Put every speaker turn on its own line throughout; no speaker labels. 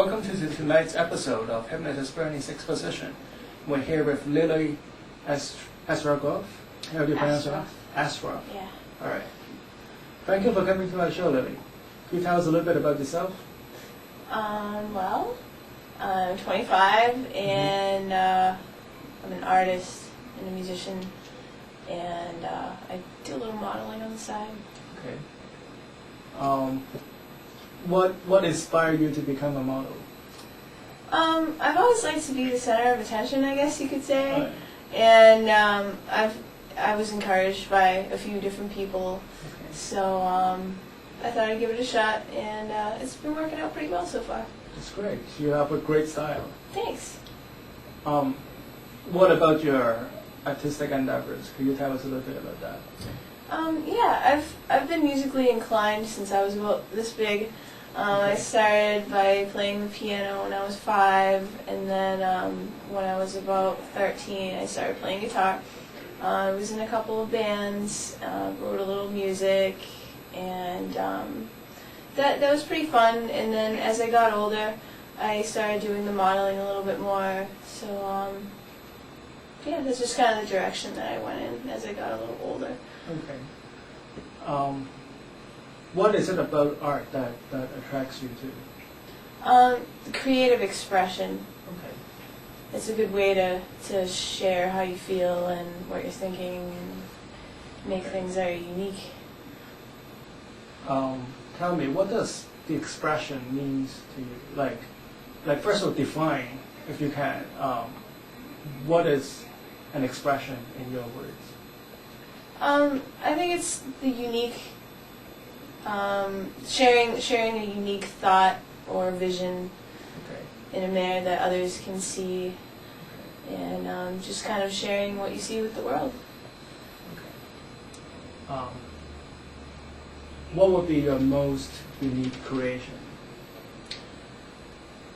welcome to tonight's episode of Hypnotist Bernie's Exposition. We're here with Lily Asragov. How do you pronounce it? Asragov.
Yeah.
All right. Thank you for coming to our show, Lily. Can you tell us a little bit about yourself?
Well, I'm 25 and I'm an artist and a musician, and I do a little modeling on the side.
Okay. What inspired you to become a model?
I've always liked to be the center of attention, I guess you could say.
Right.
And I was encouraged by a few different people,
Okay.
so I thought I'd give it a shot, and it's been working out pretty well so far.
That's great. You have a great style.
Thanks.
What about your artistic endeavors? Could you tell us a little bit about that?
Yeah, I've been musically inclined since I was about this big. I started by playing the piano when I was 5, and then when I was about 13, I started playing guitar. I was in a couple of bands, wrote a little music, and that was pretty fun. And then as I got older, I started doing the modeling a little bit more. So yeah, that's just kind of the direction that I went in as I got a little older.
Okay. What is it about art that attracts you to?
Creative expression.
Okay.
It's a good way to share how you feel and what you're thinking and make things that are unique.
Tell me, what does the expression means to you? Like first of all, define, if you can, what is an expression in your words?
I think it's the unique, sharing a unique thought or vision
Okay.
in a manner that others can see, and just kind of sharing what you see with the world.
Okay. What would be your most unique creation?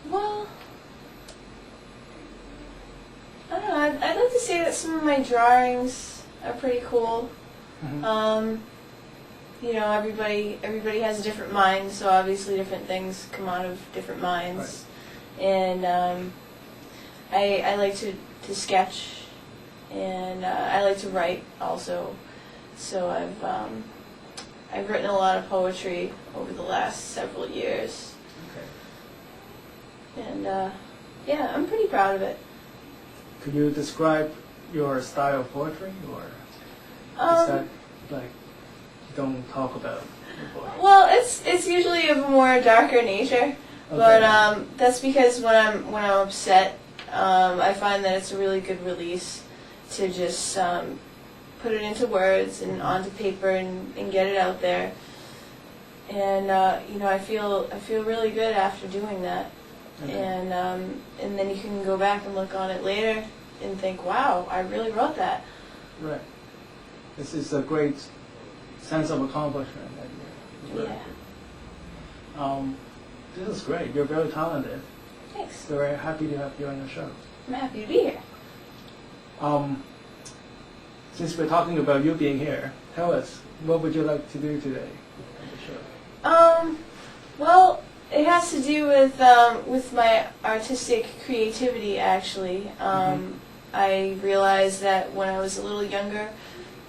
Well, I don't know. I'd like to say that some of my drawings are pretty cool.
Mm-hmm.
You know, everybody has a different mind, so obviously different things come out of different minds. Right. And I like to sketch, and I like to write also. So I've written a lot of poetry over the last several years.
Okay.
And yeah, I'm pretty proud of it.
Could you describe your style of poetry, or is that like you don't talk about your poetry?
Well, it's usually of a more darker nature, but that's because when I'm upset, I find that it's a really good release to just put it into words and onto paper and get it out there. And you know, I feel really good after doing that.
Okay.
And then you can go back and look on it later and think, wow, I really wrote that.
Right. This is a great sense of accomplishment that you're
Yeah.
This is great. You're very talented.
Thanks.
We're very happy to have you on the show.
I'm happy to be here.
Since we're talking about you being here, tell us, what would you like to do today on the show?
Well, it has to do with my artistic creativity, actually. I realized that when I was a little younger,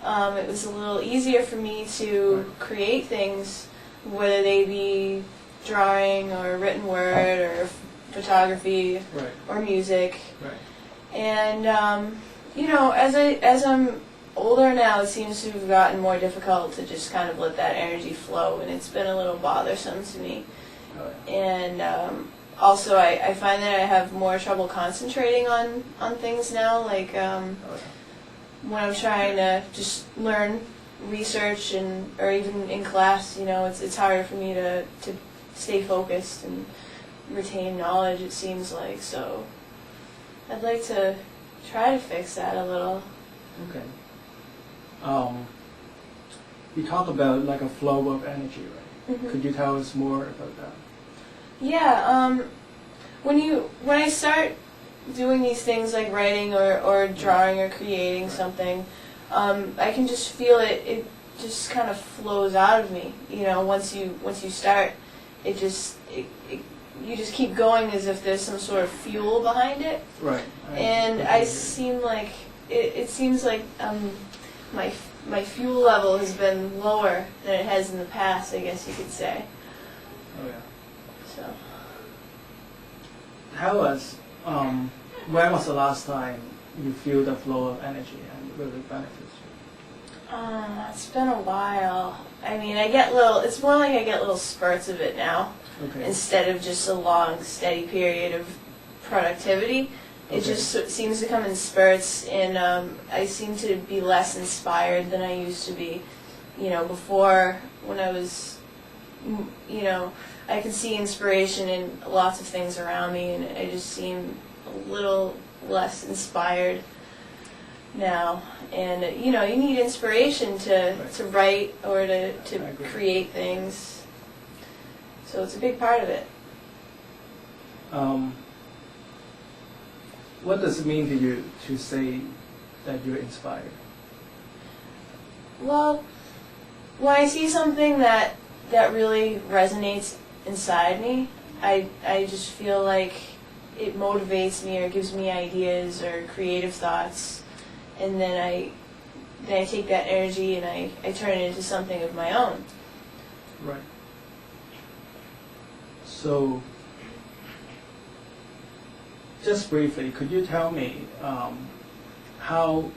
it was a little easier for me to create things, whether they be drawing or written word or photography
Right.
or music.
Right.
And you know, as I'm older now, it seems to have gotten more difficult to just kind of let that energy flow, and it's been a little bothersome to me.
Right.
And also, I find that I have more trouble concentrating on things now, like when I'm trying to just learn, research, or even in class, you know, it's harder for me to stay focused and retain knowledge, it seems like. So I'd like to try to fix that a little.
Okay. You talk about like a flow of energy, right?
Mm-hmm.
Could you tell us more about that?
Yeah, when I start doing these things like writing or drawing or creating something, I can just feel it just kind of flows out of me. You know, once you start, it you just keep going as if there's some sort of fuel behind it.
Right.
And I seem like it seems like my fuel level has been lower than it has in the past, I guess you could say.
Oh yeah.
So.
How was when was the last time you feel the flow of energy and it really benefits you?
It's been a while. I mean, it's more like I get little spurts of it now.
Okay.
Instead of just a long, steady period of productivity. It
Okay.
just seems to come in spurts, and I seem to be less inspired than I used to be. Before, when I was, I could see inspiration in lots of things around me, and I just seem a little less inspired now. And you need inspiration to write or to create things. So it's a big part of it.
What does it mean to you to say that you're inspired?
Well, when I see something that really resonates inside me, I just feel like it motivates me or gives me ideas or creative thoughts, and then I take that energy and I turn it into something of my own.
Right. So, just briefly, could you tell me how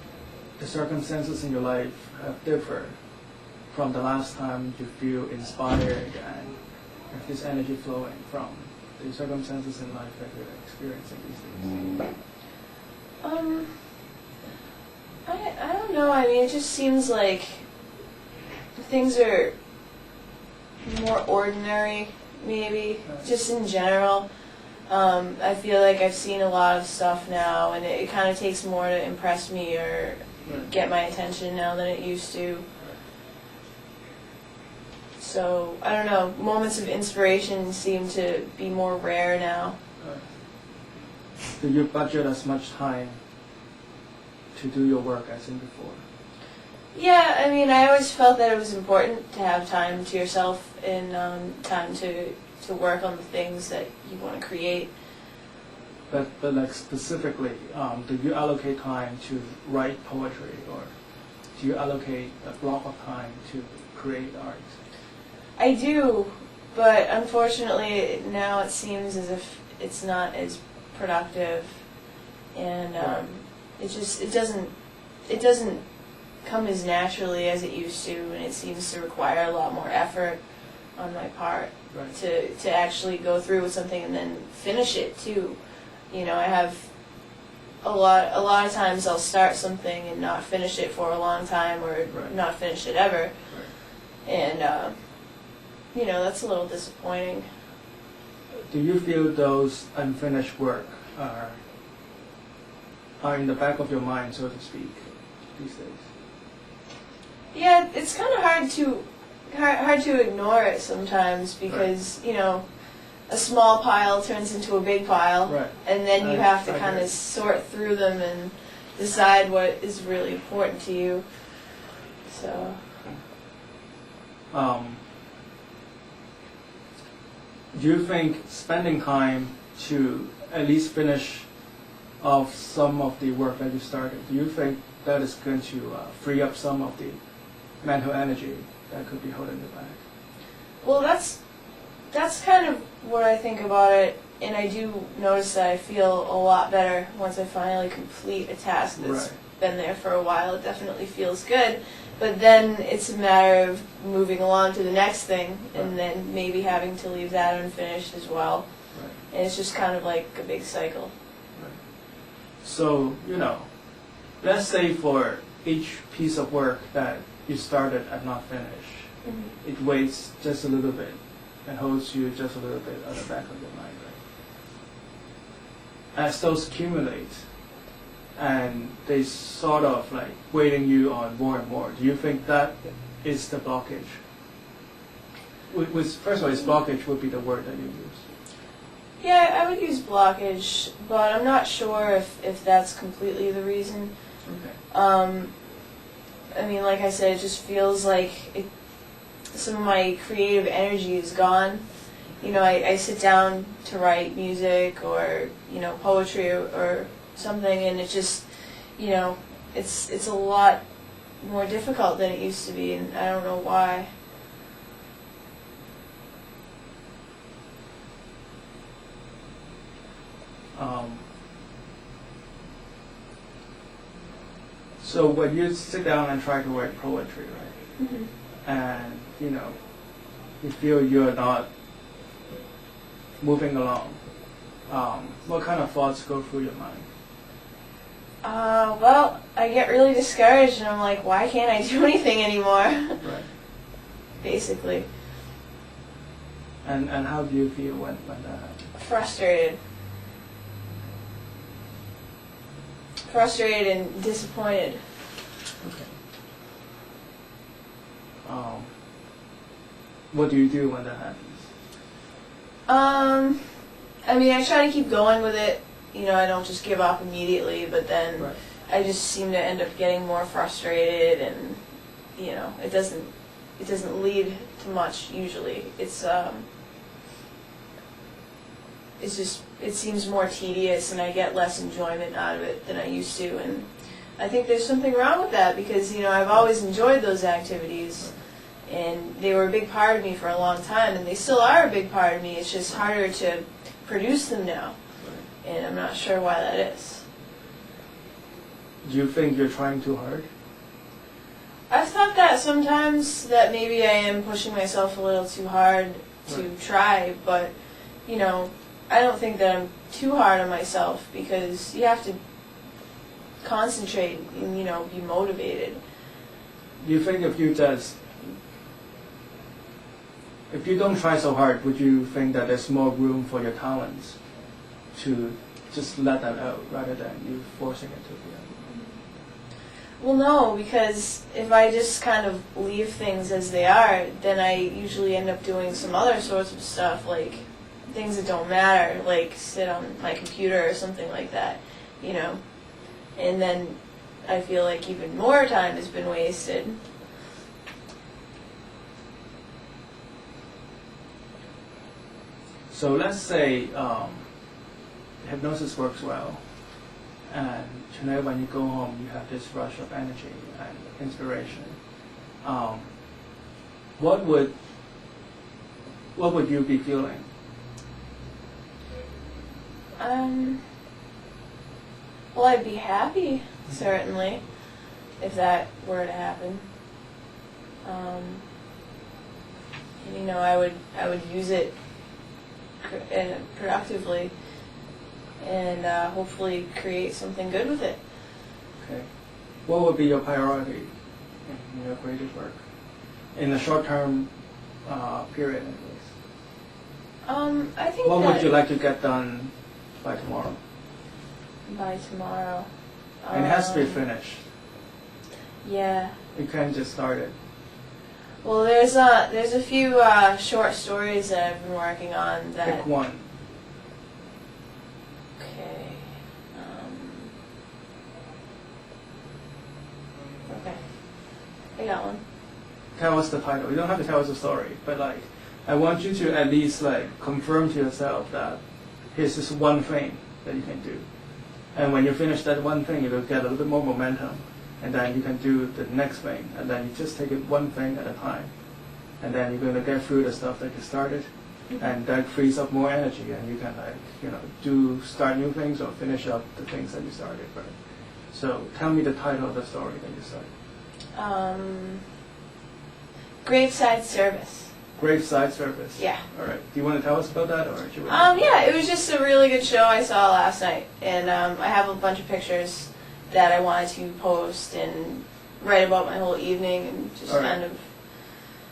the circumstances in your life have differed from the last time you feel inspired and have this energy flowing from the circumstances in life that you're experiencing these days?
I don't know. I mean, it just seems like things are more ordinary, maybe, just in general. I feel like I've seen a lot of stuff now, and it kind of takes more to impress me or get my attention now than it used to. So, I don't know, moments of inspiration seem to be more rare now.
Do you budget as much time to do your work as in before?
Yeah, I mean, I always felt that it was important to have time to yourself and time to work on the things that you want to create.
But like specifically, do you allocate time to write poetry, or do you allocate a block of time to create art?
I do, but unfortunately now it seems as if it's not as productive, and it doesn't come as naturally as it used to, and it seems to require a lot more effort on my part to actually go through with something and then finish it too. I have a lot of times I'll start something and not finish it for a long time, or not finish it ever, and that's a little disappointing.
Do you feel those unfinished work are in the back of your mind, so to speak, these days?
Yeah, it's kind of hard to ignore it sometimes, because a small pile turns into a big pile, and then you have to kind of sort through them and decide what is really important to you. So.
Do you think spending time to at least finish off some of the work that you started, do you think that is going to free up some of the mental energy that could be holding you back?
Well, that's kind of what I think about it, and I do notice that I feel a lot better once I finally complete a task that's been there for a while. It definitely feels good, but then it's a matter of moving along to the next thing, and then maybe having to leave that unfinished as well. And it's just kind of like a big cycle.
So, let's say for each piece of work that you started and not finished, it weighs just a little bit and holds you just a little bit at the back of your mind, right? As those accumulate and they sort of like weighting you on more and more, do you think that is the blockage? First of all, blockage would be the word that you use.
Yeah, I would use blockage, but I'm not sure if that's completely the reason.
Okay.
I mean, like I said, it just feels like some of my creative energy is gone, I sit down to write music or, poetry or something, and it just, it's a lot more difficult than it used to be, and I don't know why.
So when you sit down and try to write poetry, right,
Mm-hmm.
and you feel you're not moving along, what kind of thoughts go through your mind?
Well, I get really discouraged, and I'm like, why can't I do anything anymore?
Right.
Basically.
And how do you feel when that happens?
Frustrated. Frustrated and disappointed.
Okay. What do you do when that happens?
I try to keep going with it. I don't just give up immediately, but then
Right.
I just seem to end up getting more frustrated, and it doesn't lead to much usually. It seems more tedious, and I get less enjoyment out of it than I used to, and I think there's something wrong with that because I've always enjoyed those activities, and they were a big part of me for a long time, and they still are a big part of me. It's just harder to produce them now, and I'm not sure why that is.
Do you think you're trying too hard?
I've thought that sometimes, that maybe I am pushing myself a little too hard to
Right.
try, but I don't think that I'm too hard on myself, because you have to concentrate and be motivated.
Do you think if you don't try so hard, would you think that there's more room for your talents to just let that out rather than you forcing it to be out?
Well, no, because if I just kind of leave things as they are, then I usually end up doing some other sorts of stuff, like things that don't matter, like sit on my computer or something like that, and then I feel like even more time has been wasted.
So let's say hypnosis works well, and tonight when you go home you have this rush of energy and inspiration. What would you be feeling?
Well, I'd be happy, certainly, if that were to happen. And, I would use it productively, and hopefully create something good with it.
Okay. What would be your priority in your creative work in the short-term period, at least?
I think
What
that
would you like to get done by tomorrow?
by tomorrow.
And it has to be finished.
Yeah.
You can't just start it.
Well, there's a few short stories that I've been working on that.
Pick one.
Okay. Okay. I got one.
Tell us the title. You don't have to tell us the story, but I want you to at least confirm to yourself that here's this one thing that you can do, and when you finish that one thing, you'll get a little bit more momentum, and then you can do the next thing, and then you just take it one thing at a time, and then you're going to get through the stuff that you started, and that frees up more energy, and you can start new things or finish up the things that you started. Right? So tell me the title of the story that you started.
Graveside Service.
Graveside Service.
Yeah.
All right. Do you want to tell us about that, or should we?
Yeah, it was just a really good show I saw last night, and I have a bunch of pictures that I wanted to post and write about my whole evening, and just
All right.
kind of.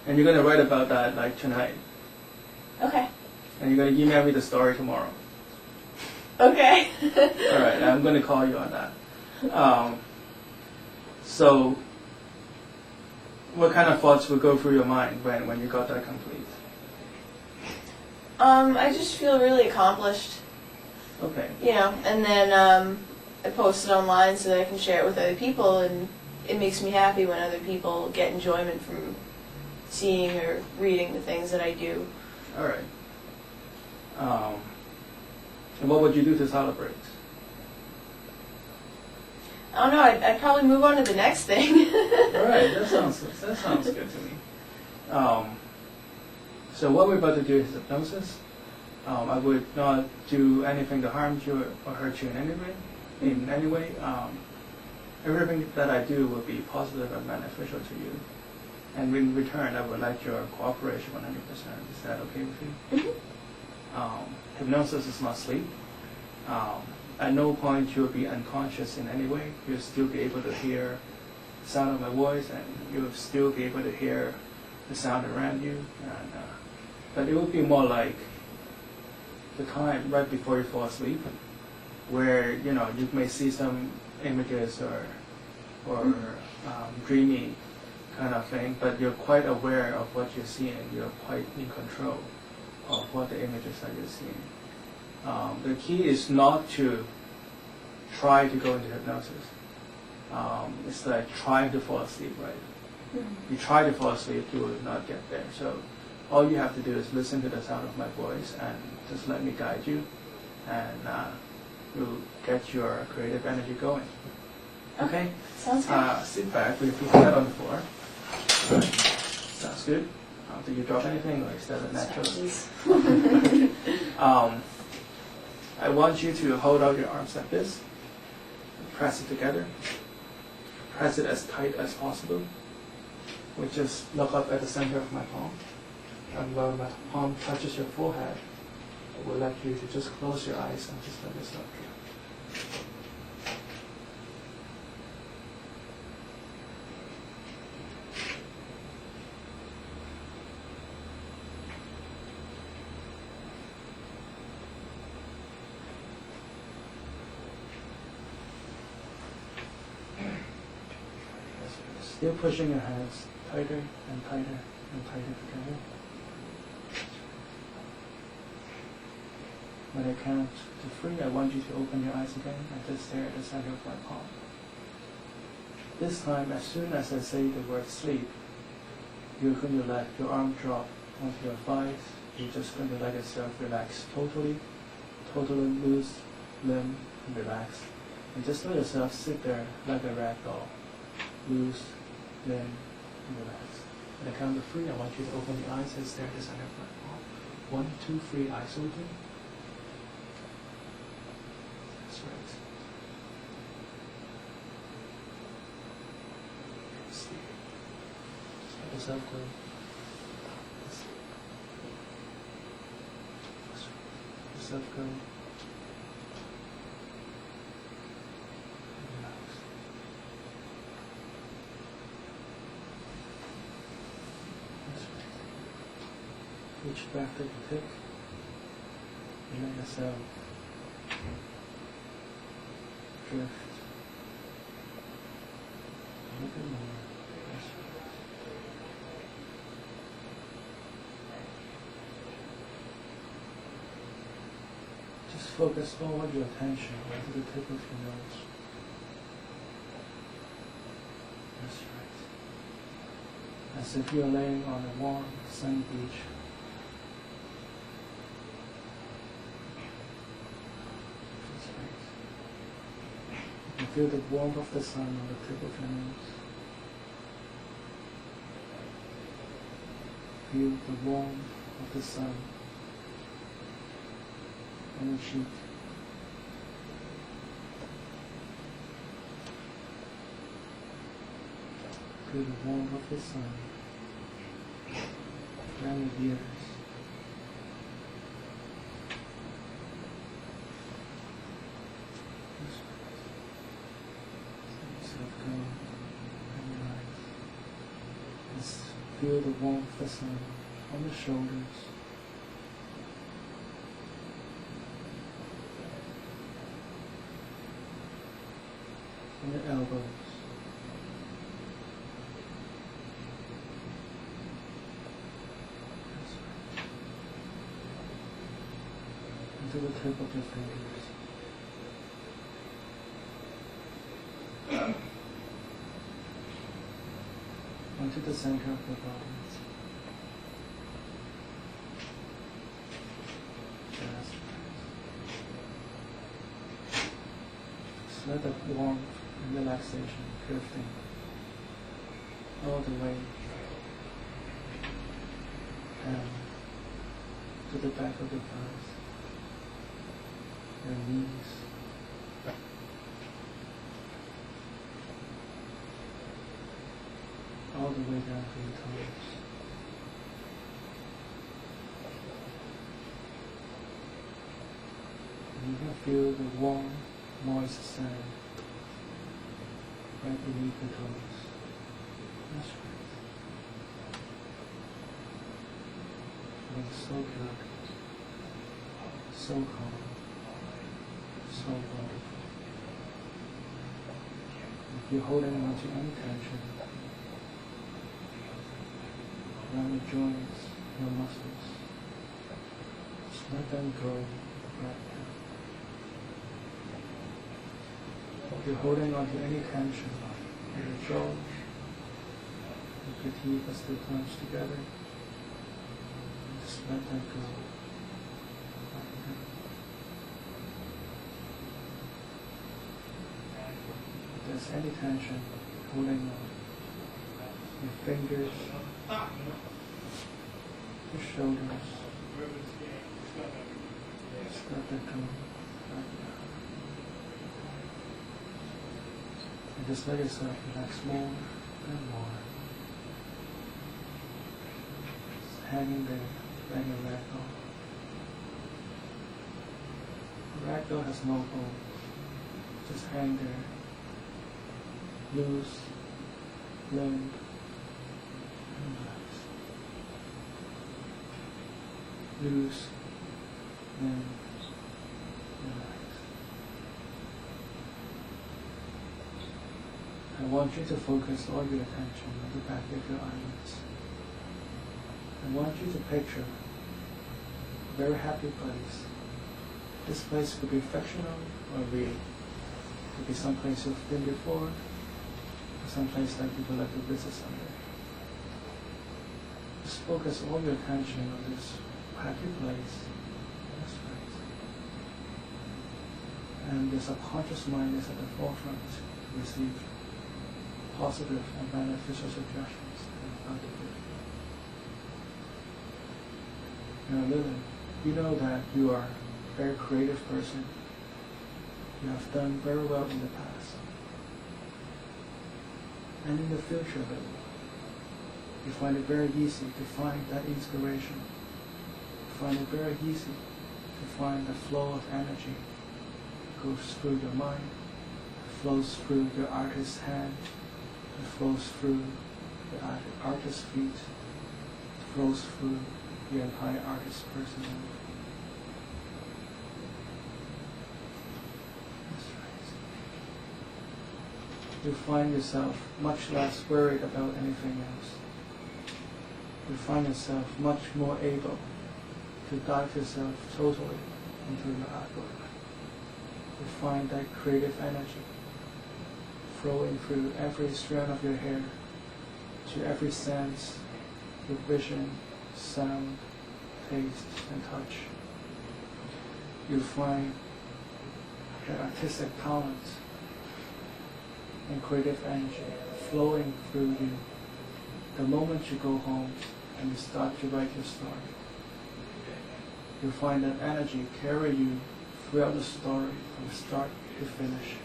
And you're gonna write about that tonight,
Okay.
and you're gonna email me the story tomorrow.
Okay.
All right. I'm gonna call you on that. So, what kind of thoughts would go through your mind when you got that complete?
I just feel really accomplished,
Okay.
and then I post it online so that I can share it with other people, and it makes me happy when other people get enjoyment from seeing or reading the things that I do.
All right. And what would you do to celebrate?
I don't know. I'd probably move on to the next thing.
All right, that sounds good to me. So what we're about to do is hypnosis. I would not do anything to harm you or hurt you in any way. Everything that I do will be positive and beneficial to you. And in return, I would like your cooperation 100%. Is that okay with you? Hypnosis is not sleep. At no point you'll be unconscious in any way. You'll still be able to hear the sound of my voice, and you'll still be able to hear the sound around you. And, but it will be more like the time right before you fall asleep, where you may see some images or dreamy kind of thing, but you're quite aware of what you're seeing. You're quite in control of what the images that you're seeing. The key is not to try to go into hypnosis. It's like trying to fall asleep, right? You try to fall asleep, you will not get there. So all you have to do is listen to the sound of my voice and just let me guide you, and you'll get your creative energy going. Okay?
Sounds good.
Sit back with your feet on the floor. Right. Sounds good. Did you drop anything, or is that a natural? I want you to hold out your arms like this. Press it together. Press it as tight as possible. We just look up at the center of my palm. And when my palm touches your forehead, I would like you to just close your eyes and just let yourself drift. Still pushing your hands tighter and tighter and tighter together. When I count to 3, I want you to open your eyes again and just stare at the center of my palm. This time, as soon as I say the word sleep, you're going to let your arm drop onto your thighs. You're just going to let yourself relax totally loose, limb, and relax. And just let yourself sit there like a rag doll, loose, limb, and relax. When I count to 3, I want you to open your eyes and stare at the center of my palm. 1, 2, 3, eyes open. That's right. Sleep. Just let yourself go. Sleep. That's right. Let yourself go. Each breath that you take, you let yourself drift a little bit more. Just focus all your attention right to the tip of your nose. That's right. As if you're laying on a warm, sunny beach. Feel the warmth of the sun on the tip of your nose. Feel the warmth of the sun on your cheek. Feel the warmth of the sun around your ears. Feel the warmth of the sun on the shoulders, on the elbows, into the tip of your fingers. Onto the center of the body. let that warmth and relaxation drifting all the way down to the back of the thighs, your knees, all the way down to your toes. And you can feel the warm, moist sand right beneath the toes. That's right. Feeling so good, so calm, so wonderful. If you're holding on to any tension around your joints, your muscles, just let them go right now. If you're holding on to any tension in your jaw, if your teeth are still clenched together, just let that go right now. If there's any tension holding on, your fingers, your shoulders, just let that go right now. And just let yourself relax more and more. Just hanging there like a ragdoll. A ragdoll has no hold. Just hang there, loose, limp, and relax. Loose, limp, relax. I want you to focus all your attention on the back of your eyelids. I want you to picture a very happy place. This place could be fictional or real. It could be some place you've been before, or some place that you would like to visit someday. Just focus all your attention on this happy place. That's right. And the subconscious mind is at the forefront to receive positive and beneficial suggestions and how to do it. Now, Lily, you know that you are a very creative person. You have done very well in the past. And in the future, Lily, you find it very easy to find that inspiration. You find it very easy to find the flow of energy that goes through your mind, flows through your artist's hand, it flows through the artist's feet, it flows through the entire artist's personality. That's right. You find yourself much less worried about anything else. You find yourself much more able to dive yourself totally into your artwork. You find that creative energy flowing through every strand of your hair, to every sense, your vision, sound, taste, and touch. You find that artistic talent and creative energy flowing through you the moment you go home and you start to write your story. You find that energy carry you throughout the story from start to finish.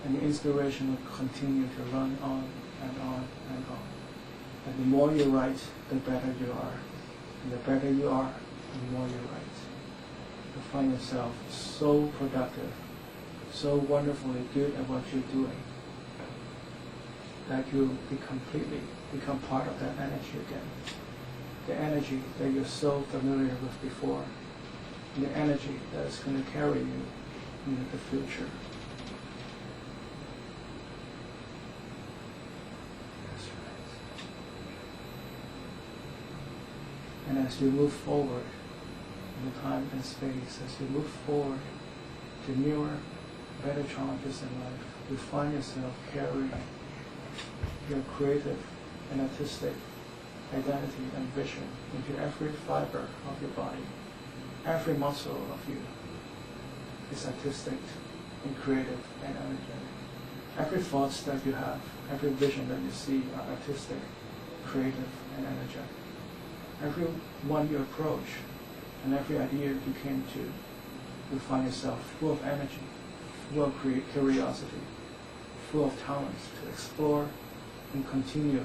And the inspiration will continue to run on and on and on. And the more you write, the better you are. And the better you are, the more you write. You'll find yourself so productive, so wonderfully good at what you're doing, that you'll become part of that energy again. The energy that you're so familiar with before. And the energy that is going to carry you into the future. And as you move forward in the time and space, as you move forward to newer, better challenges in life, you find yourself carrying your creative and artistic identity and vision into every fiber of your body. Every muscle of you is artistic and creative and energetic. Every thought that you have, every vision that you see are artistic, creative, and energetic. Every one you approach and every idea you came to, you find yourself full of energy, full of curiosity, full of talents to explore and continue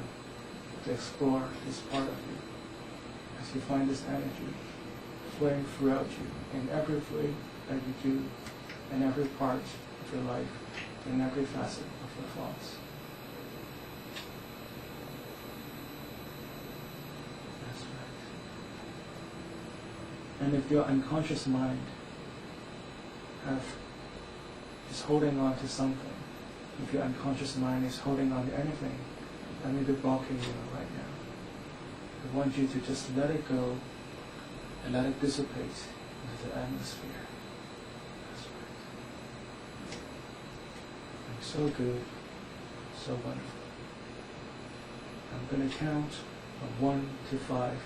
to explore this part of you. As you find this energy flowing throughout you in everything that you do, in every part of your life, in every facet of your thoughts. That's right. And if your unconscious mind is holding on to something, if your unconscious mind is holding on to anything that may be blocking you right now, I want you to just let it go and let it dissipate into the atmosphere. That's right. So good, so wonderful. I'm going to count from 1 to 5.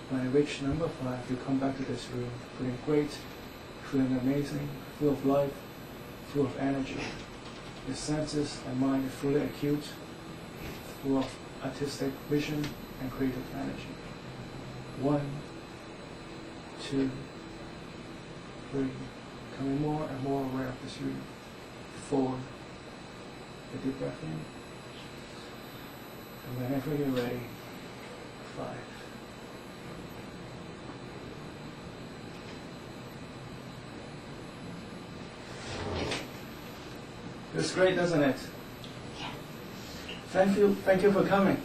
When I reach number 5, you come back to this room feeling great, feeling amazing, full of life, full of energy. Your senses and mind are fully acute, full of artistic vision and creative energy. 1, 2, 3, becoming more and more aware of this room. 4, a deep breath in. And whenever you're ready, 5. It's great, doesn't it?
Yeah.
Thank you for coming.